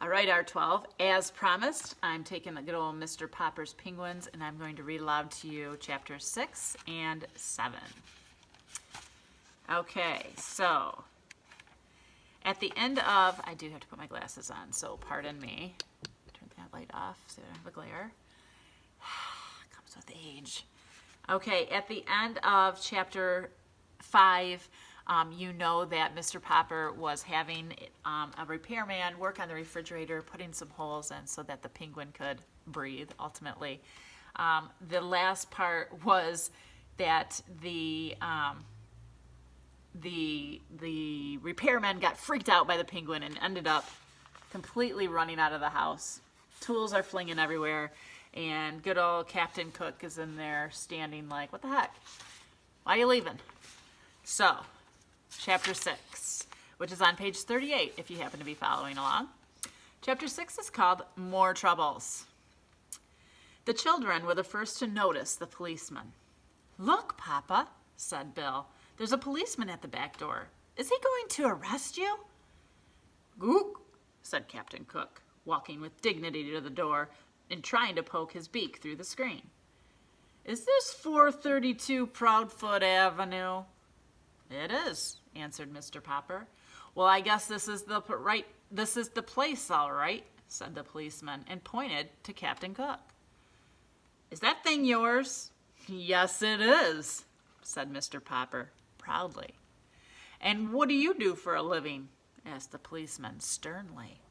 All right, R12, as promised, I'm taking the good old Mr. Popper's Penguins, and I'm going to read aloud to you chapter 6 and 7. Okay, so at the end of, I do have to put my glasses on, so pardon me. Turn that light off so I don't have a glare. Comes with age. Okay, at the end of chapter 5, you know that Mr. Popper was having a repairman work on the refrigerator, putting some holes in so that the penguin could breathe, ultimately. The last part was that the repairman got freaked out by the penguin and ended up completely running out of the house. Tools are flinging everywhere, and good old Captain Cook is in there standing like, what the heck? Why are you leaving? So, chapter 6, which is on page 38 if you happen to be following along. Chapter 6 is called More Troubles. The children were the first to notice the policeman. "Look, Papa," said Bill. "There's a policeman at the back door. Is he going to arrest you?" "Gook," said Captain Cook, walking with dignity to the door and trying to poke his beak through the screen. "Is this 432 Proudfoot Avenue?" "It is," answered Mr. Popper. "Well, I guess this is the place, all right," said the policeman, and pointed to Captain Cook. "Is that thing yours?" "Yes, it is," said Mr. Popper, proudly. "And what do you do for a living?" asked the policeman sternly.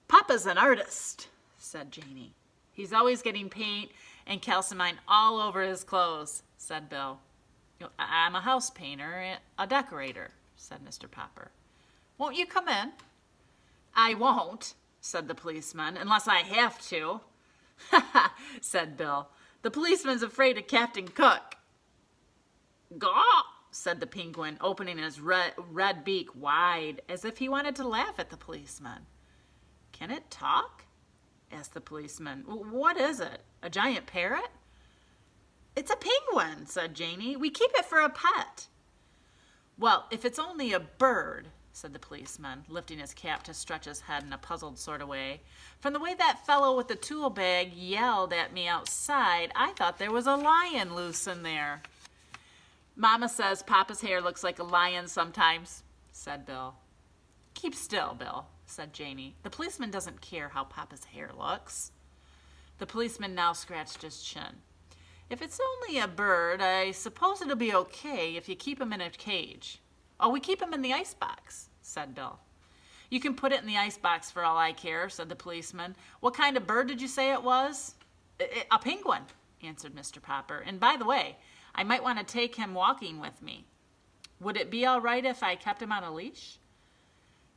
"Papa's an artist," said Janie. "He's always getting paint and calcimine all over his clothes," said Bill. "I'm a house painter, a decorator," said Mr. Popper. "Won't you come in?" "I won't," said the policeman, "unless I have to." "Ha ha," said Bill. "The policeman's afraid of Captain Cook." "Gaw," said the penguin, opening his red beak wide as if he wanted to laugh at the policeman. "Can it talk?" asked the policeman. "What is it? A giant parrot?" "It's a penguin," said Janie. "We keep it for a pet." "Well, if it's only a bird," said the policeman, lifting his cap to stretch his head in a puzzled sort of way. "From the way that fellow with the tool bag yelled at me outside, I thought there was a lion loose in there." "Mama says Papa's hair looks like a lion sometimes," said Bill. "Keep still, Bill," said Janie. "The policeman doesn't care how Papa's hair looks." The policeman now scratched his chin. "If it's only a bird, I suppose it'll be okay if you keep him in a cage." "Oh, we keep him in the icebox," said Bill. "You can put it in the icebox for all I care," said the policeman. "What kind of bird did you say it was?" "A penguin," answered Mr. Popper. "And by the way, I might want to take him walking with me. Would it be all right if I kept him on a leash?"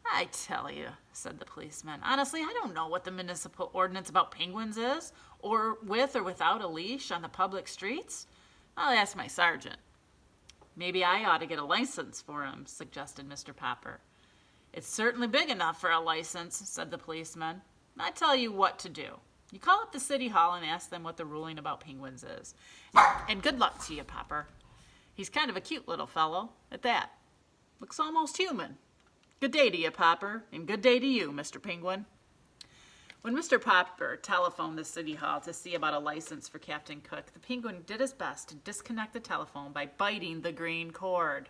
"I tell you," said the policeman, "honestly, I don't know what the municipal ordinance about penguins is, or with or without a leash on the public streets. I'll ask my sergeant." "Maybe I ought to get a license for him," suggested Mr. Popper. "It's certainly big enough for a license," said the policeman. "I tell you what to do. You call up the city hall and ask them what the ruling about penguins is. And good luck to you, Popper. He's kind of a cute little fellow, at that. Looks almost human. Good day to you, Popper, and good day to you, Mr. Penguin." When Mr. Popper telephoned the city hall to see about a license for Captain Cook, the penguin did his best to disconnect the telephone by biting the green cord.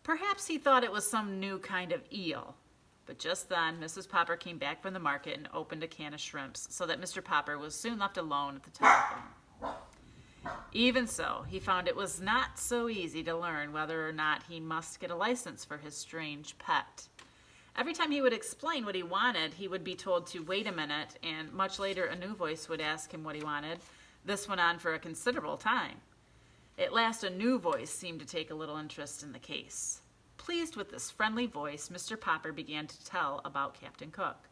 Perhaps he thought it was some new kind of eel. But just then, Mrs. Popper came back from the market and opened a can of shrimps, so that Mr. Popper was soon left alone at the telephone. Even so, he found it was not so easy to learn whether or not he must get a license for his strange pet. Every time he would explain what he wanted, he would be told to wait a minute, and much later a new voice would ask him what he wanted. This went on for a considerable time. At last, a new voice seemed to take a little interest in the case. Pleased with this friendly voice, Mr. Popper began to tell about Captain Cook.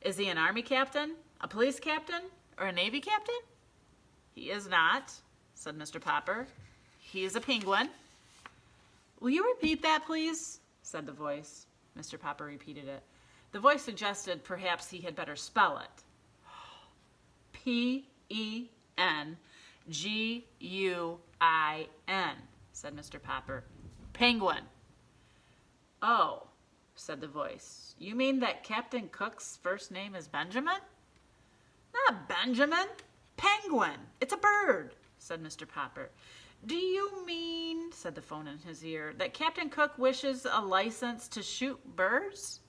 "Is he an army captain, a police captain, or a navy captain?" "He is not," said Mr. Popper. "He is a penguin." "Will you repeat that, please?" said the voice. Mr. Popper repeated it. The voice suggested perhaps he had better spell it. "Penguin," said Mr. Popper. "Penguin." "Oh," said the voice. You mean that Captain Cook's first name is Benjamin? Not Benjamin. Penguin. It's a bird, said Mr. Popper. Do you mean, said the phone in his ear, that Captain Cook wishes a license to shoot birds?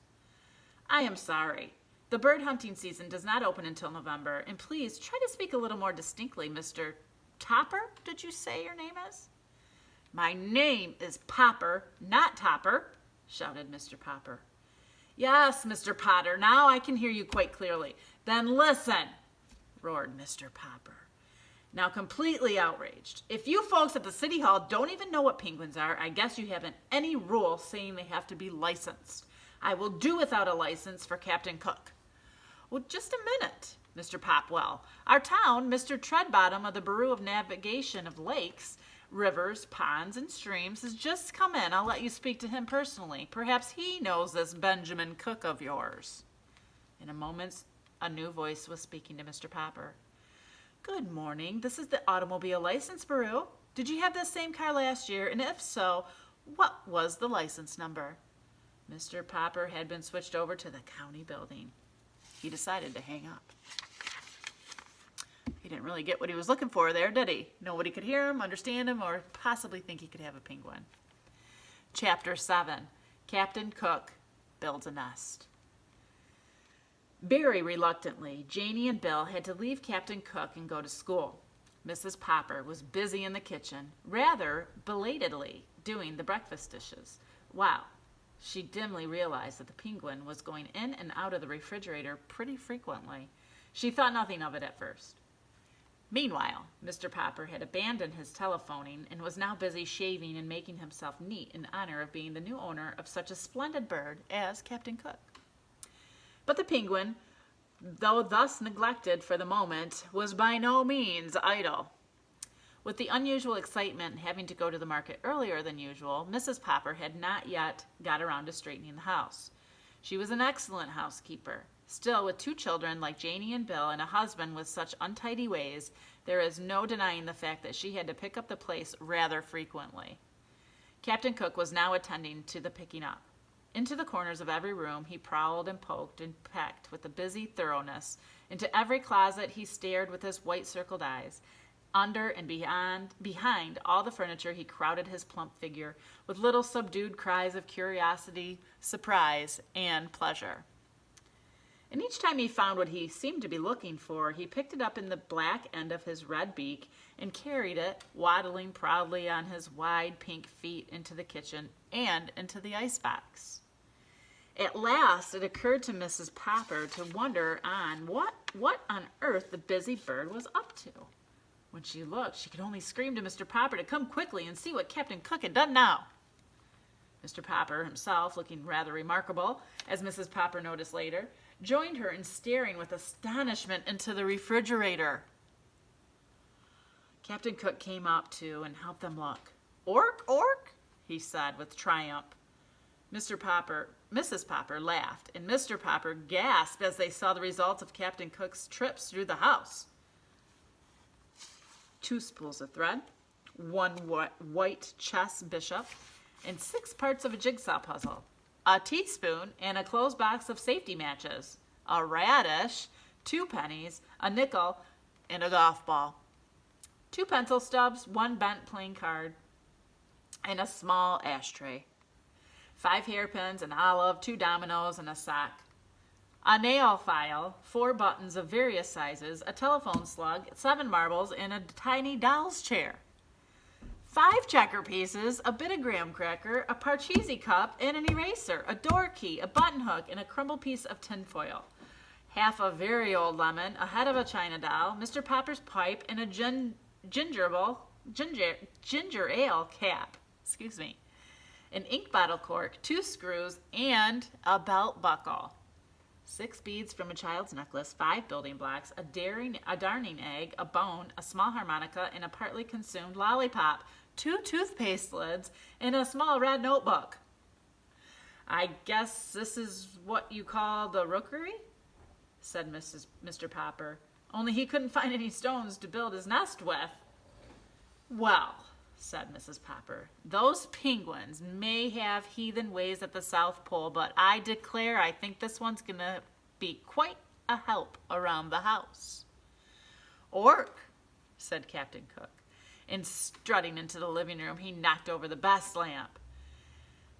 I am sorry. The bird hunting season does not open until November, and please try to speak a little more distinctly, Mr. Topper, did you say your name is? My name is Popper, not Topper, shouted Mr. Popper. Yes, Mr. Potter, now I can hear you quite clearly. Then listen, roared Mr. Popper, now completely outraged. If you folks at the City Hall don't even know what penguins are, I guess you haven't any rule saying they have to be licensed. I will do without a license for Captain Cook. Well, just a minute, Mr. Popwell. Our town, Mr. Treadbottom of the Bureau of Navigation of Lakes, Rivers, Ponds, and Streams, has just come in. I'll let you speak to him personally. Perhaps he knows this Benjamin Cook of yours. In a moment, a new voice was speaking to Mr. Popper. Good morning. This is the Automobile License Bureau. Did you have this same car last year? And if so, what was the license number? Mr. Popper had been switched over to the county building. He decided to hang up. He didn't really get what he was looking for there, did he? Nobody could hear him, understand him, or possibly think he could have a penguin. Chapter 7. Captain Cook Builds a Nest. Very reluctantly, Janie and Bill had to leave Captain Cook and go to school. Mrs. Popper was busy in the kitchen, rather belatedly doing the breakfast dishes. Wow. She dimly realized that the penguin was going in and out of the refrigerator pretty frequently. She thought nothing of it at first. Meanwhile, Mr. Popper had abandoned his telephoning and was now busy shaving and making himself neat in honor of being the new owner of such a splendid bird as Captain Cook. But the penguin, though thus neglected for the moment, was by no means idle. With the unusual excitement having to go to the market earlier than usual, Mrs. Popper had not yet got around to straightening the house. She was an excellent housekeeper. Still, with 2 children like Janie and Bill and a husband with such untidy ways, there is no denying the fact that she had to pick up the place rather frequently. Captain Cook was now attending to the picking up. Into the corners of every room he prowled and poked and pecked with a busy thoroughness. Into every closet he stared with his white circled eyes. Under and behind all the furniture he crowded his plump figure with little subdued cries of curiosity, surprise, and pleasure. And each time he found what he seemed to be looking for, he picked it up in the black end of his red beak and carried it, waddling proudly on his wide pink feet, into the kitchen and into the icebox. At last it occurred to Mrs. Popper to wonder on what on earth the busy bird was up to. When she looked, she could only scream to Mr. Popper to come quickly and see what Captain Cook had done now. Mr. Popper himself, looking rather remarkable, as Mrs. Popper noticed later, joined her in staring with astonishment into the refrigerator. Captain Cook came up, too, and helped them look. Ork, ork, he said with triumph. Mrs. Popper laughed, and Mr. Popper gasped as they saw the results of Captain Cook's trips through the house. 2 spools of thread, 1 white chess bishop, and 6 parts of a jigsaw puzzle, a teaspoon and a closed box of safety matches, a radish, 2 pennies, a nickel, and a golf ball, 2 pencil stubs, 1 bent playing card, and a small ashtray, 5 hairpins, an olive, 2 dominoes, and a sock, a nail file, 4 buttons of various sizes, a telephone slug, 7 marbles, and a tiny doll's chair. 5 checker pieces, a bit of graham cracker, a Parcheesi cup, and an eraser, a door key, a button hook, and a crumbled piece of tinfoil. Half a very old lemon, a head of a china doll, Mr. Popper's pipe, and a ginger ale cap. An ink bottle cork, 2 screws, and a belt buckle. 6 beads from a child's necklace, 5 building blocks, a darning egg, a bone, a small harmonica, and a partly consumed lollipop, 2 toothpaste lids, and a small red notebook. I guess this is what you call the rookery, said Mr. Popper, only he couldn't find any stones to build his nest with. Well, said Mrs. Popper. "Those penguins may have heathen ways at the South Pole, but I declare I think this one's going to be quite a help around the house." "Ork," said Captain Cook, and strutting into the living room, he knocked over the best lamp.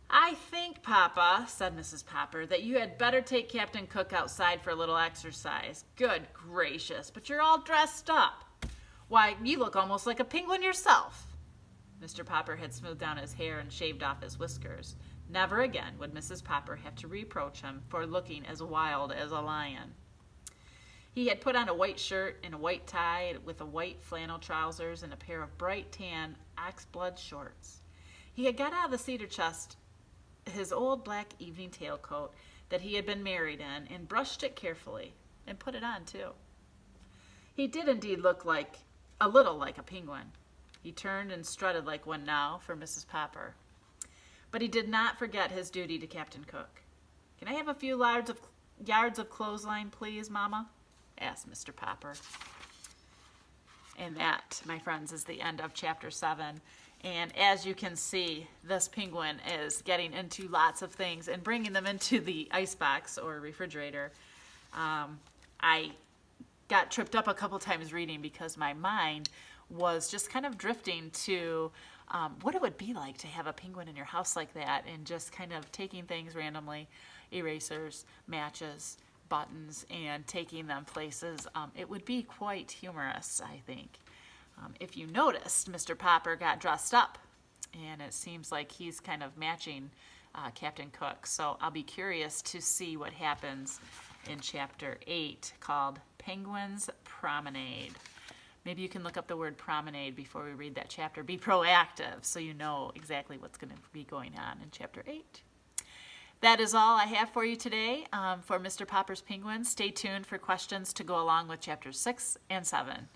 "I think, Papa," said Mrs. Popper, "that you had better take Captain Cook outside for a little exercise. Good gracious, but you're all dressed up. Why, you look almost like a penguin yourself." Mr. Popper had smoothed down his hair and shaved off his whiskers. Never again would Mrs. Popper have to reproach him for looking as wild as a lion. He had put on a white shirt and a white tie with a white flannel trousers and a pair of bright tan oxblood shorts. He had got out of the cedar chest his old black evening tailcoat that he had been married in and brushed it carefully and put it on too. He did indeed look a little like a penguin. He turned and strutted like one now for Mrs. Popper. But he did not forget his duty to Captain Cook. "Can I have a few yards of clothesline, please, Mama?" asked Mr. Popper. And that, my friends, is the end of chapter 7. And as you can see, this penguin is getting into lots of things and bringing them into the icebox or refrigerator. I got tripped up a couple times reading because my mind was just kind of drifting to what it would be like to have a penguin in your house like that, and just kind of taking things randomly, erasers, matches, buttons, and taking them places. It would be quite humorous, I think. If you noticed, Mr. Popper got dressed up, and it seems like he's kind of matching Captain Cook. So I'll be curious to see what happens in chapter 8, called Penguin's Promenade. Maybe you can look up the word promenade before we read that chapter. Be proactive so you know exactly what's going to be going on in chapter 8. That is all I have for you today for Mr. Popper's Penguins. Stay tuned for questions to go along with chapters 6 and 7.